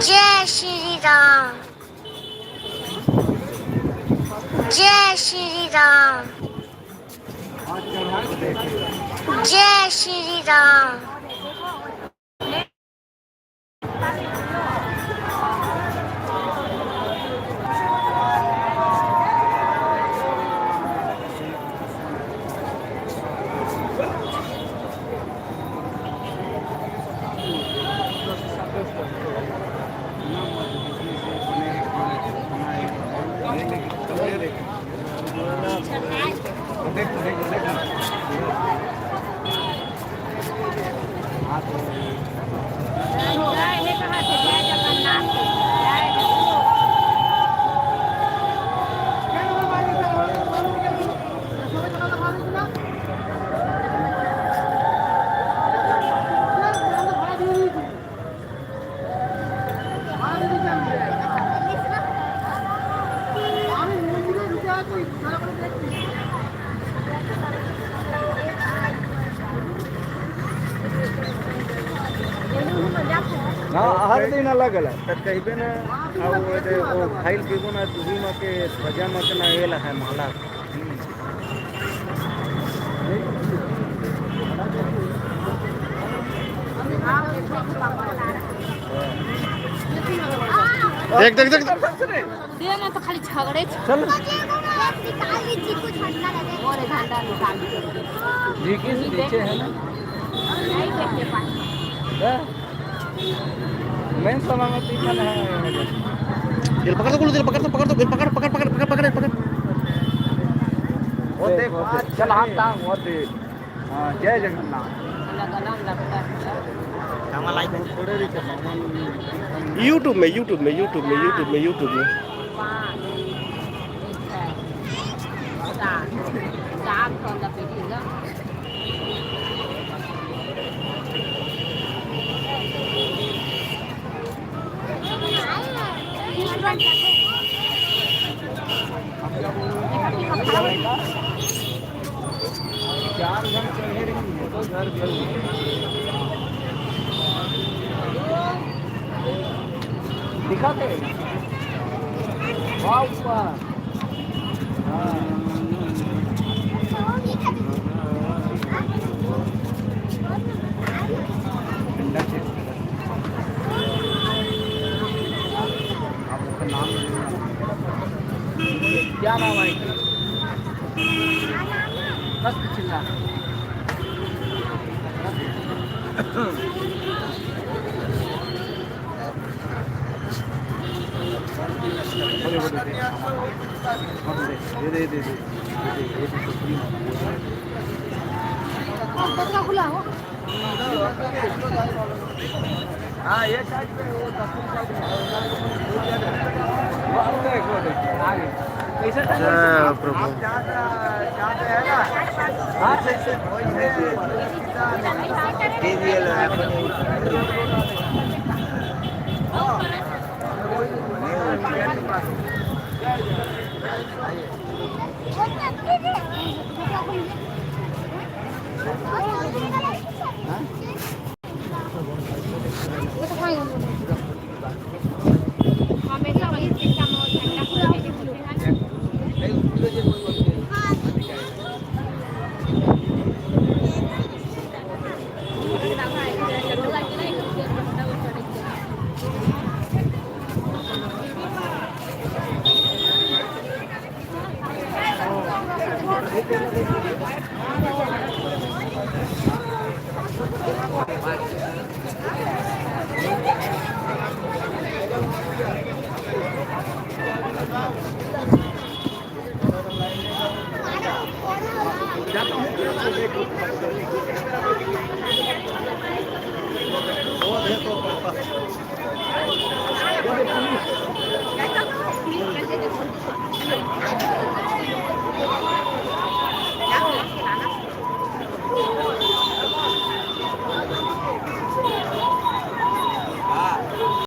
जय श्री राम। जय श्री राम। जय श्री राम। हर दिन अलग अलग तो कहबे ना वो फाइल केगो ना तुही में के ध्वजा में के ना एला है माला देख देख देख दे ना तो खाली झगड़े चल निकाल लीजिए कुछ ठंडा लगे और झंडा निकाल दीजिए जी के नीचे है ना नहीं देखते पाए मेन सलामती में है दिल पकड़ दो दिल पकड़ दो पकड़ दो दिल पकड़ पकड़ पकड़ पकड़ पकड़ पकड़ वो देख चल हाथ टांग वो देख हां जय जगन्नाथ लगना लगता है थोड़े भी यूट्यूब में यूट्यूब में यूट्यूब में यूट्यूब में यूट्यूब में 3 คนละไปดีแล้ว 4 घंटे चढ़े रही तो घर जल दिखाते वाह ऊपर आपका नाम क्या नाम है बस चिल्ला दे खुला हो हाँ ये साइड पे वो दक्षिण साइड में वो आगे कैसे जय प्रभु चाहते हैं ना हाँ से डीवीएल हमेशा वही सिस्टम हो झंडा देखो